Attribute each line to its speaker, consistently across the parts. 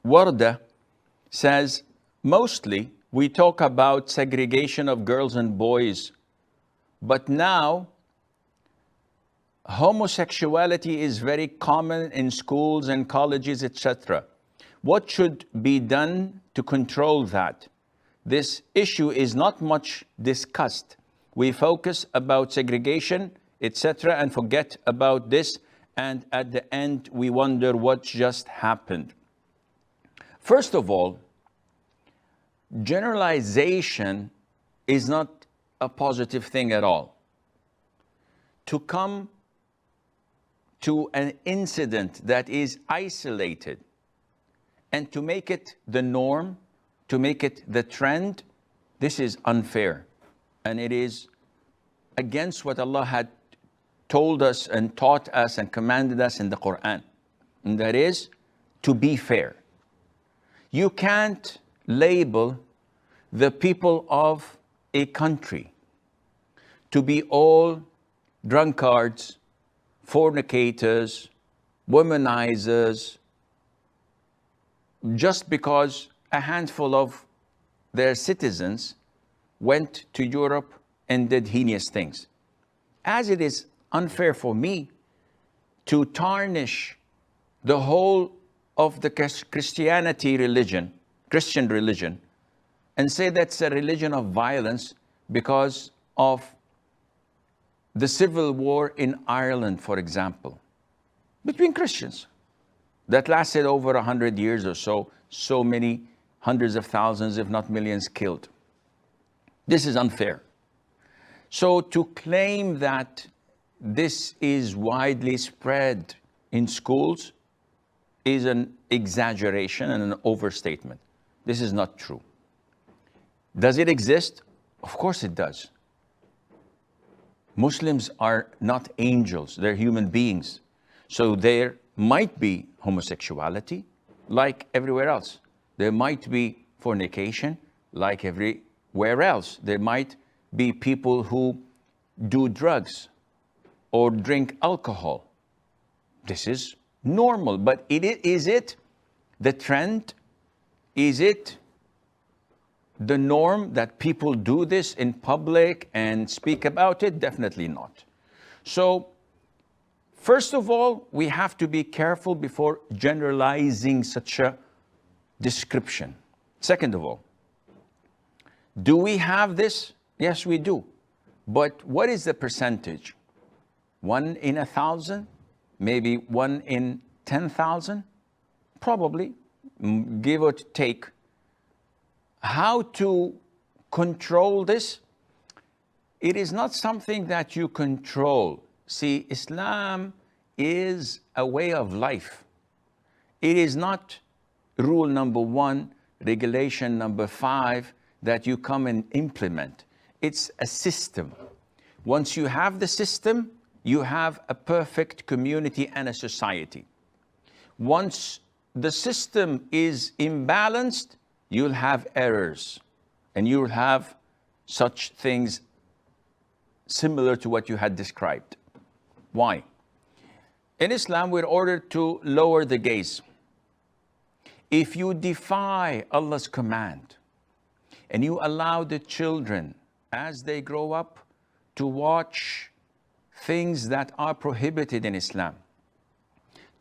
Speaker 1: Warda says, mostly we talk about segregation of girls and boys, but now homosexuality is very common in schools and colleges, etc. What should be done to control that? This issue is not much discussed. We focus about segregation, etc., and forget about this, and at the end we wonder what just happened. First of all, generalization is not a positive thing at all. To come to an incident that is isolated and to make it the norm, to make it the trend, this is unfair. And it is against what Allah had told us and taught us and commanded us in the Quran. And that is to be fair. You can't label the people of a country to be all drunkards, fornicators, womanizers, just because a handful of their citizens went to Europe and did heinous things. As it is unfair for me to tarnish the whole of the Christian religion, and say that's a religion of violence because of the civil war in Ireland, for example, between Christians that lasted over 100 years or so, so many hundreds of thousands, if not millions, killed. This is unfair. So to claim that this is widely spread in schools is an exaggeration and an overstatement. This is not true. Does it exist? Of course it does. Muslims are not angels, they're human beings. So there might be homosexuality like everywhere else. There might be fornication like everywhere else. There might be people who do drugs or drink alcohol. This is normal, but is it the trend? Is it the norm that people do this in public and speak about it? Definitely not. So, first of all, we have to be careful before generalizing such a description. Second of all, do we have this? Yes, we do. But what is the percentage? 1 in 1,000? Maybe 1 in 10,000? Probably, give or take. How to control this? It is not something that you control. See, Islam is a way of life. It is not rule number 1, regulation number 5 that you come and implement. It's a system. Once you have the system, you have a perfect community and a society. Once the system is imbalanced, you'll have errors and you'll have such things similar to what you had described. Why? In Islam, we're ordered to lower the gaze. If you defy Allah's command and you allow the children as they grow up to watch things that are prohibited in Islam,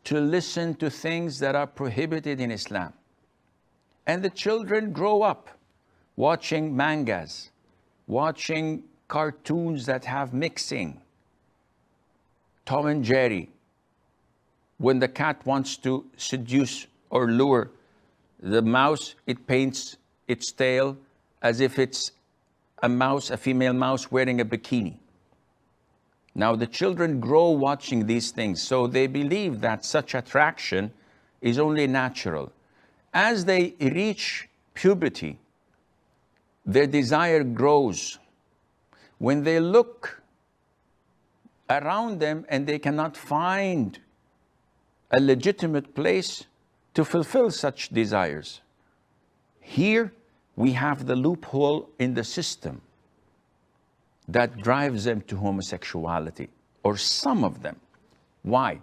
Speaker 1: to listen to things that are prohibited in Islam, and the children grow up watching mangas, watching cartoons that have mixing, Tom and Jerry, when the cat wants to seduce or lure the mouse, it paints its tail as if it's a mouse, a female mouse wearing a bikini. Now the children grow watching these things, so they believe that such attraction is only natural. As they reach puberty, their desire grows. When they look around them and they cannot find a legitimate place to fulfill such desires, here we have the loophole in the system that drives them to homosexuality, or some of them. Why?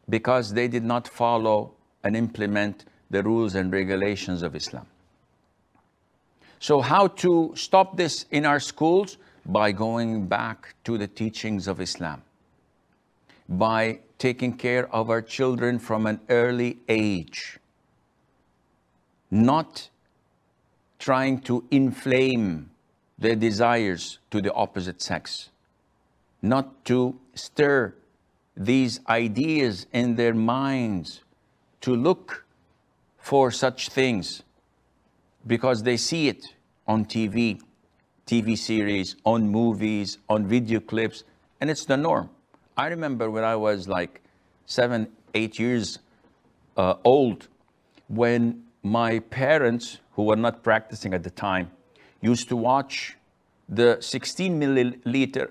Speaker 1: Because they did not follow and implement the rules and regulations of Islam. So how to stop this in our schools? By going back to the teachings of Islam, by taking care of our children from an early age, not trying to inflame their desires to the opposite sex, not to stir these ideas in their minds to look for such things because they see it on TV series, on movies, on video clips, and it's the norm. I remember when I was like 7, 8 years old, when my parents, who were not practicing at the time, used to watch the 16 millimeter,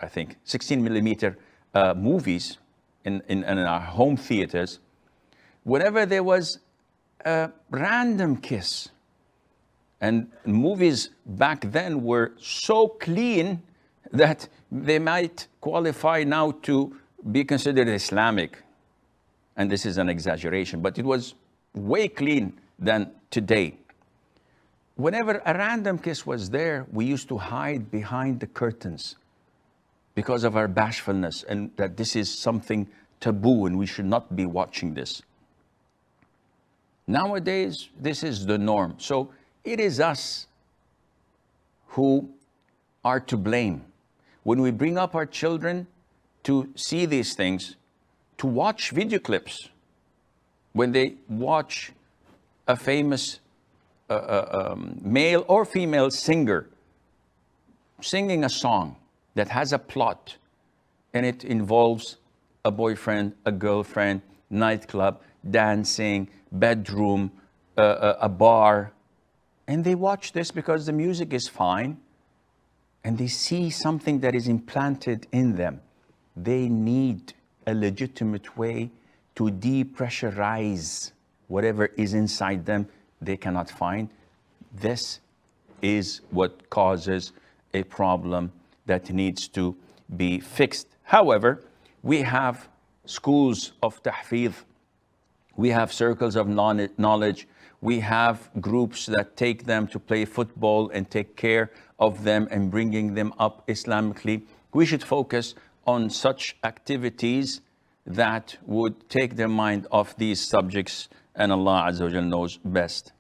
Speaker 1: I think, 16 millimeter movies in our home theaters. Whenever there was a random kiss, and movies back then were so clean that they might qualify now to be considered Islamic. And this is an exaggeration, but it was way clean than today. Whenever a random kiss was there, we used to hide behind the curtains because of our bashfulness and that this is something taboo and we should not be watching this. Nowadays, this is the norm. So it is us who are to blame. When we bring up our children to see these things, to watch video clips, when they watch a famous male or female singer singing a song that has a plot and it involves a boyfriend, a girlfriend, nightclub, dancing, bedroom, a bar, and they watch this because the music is fine and they see something that is implanted in them. They need a legitimate way to depressurize whatever is inside them they cannot find. This is what causes a problem that needs to be fixed. However, we have schools of tahfidh, we have circles of knowledge, we have groups that take them to play football and take care of them and bringing them up Islamically. We should focus on such activities that would take their mind off these subjects, and Allah Azza wa Jal knows best.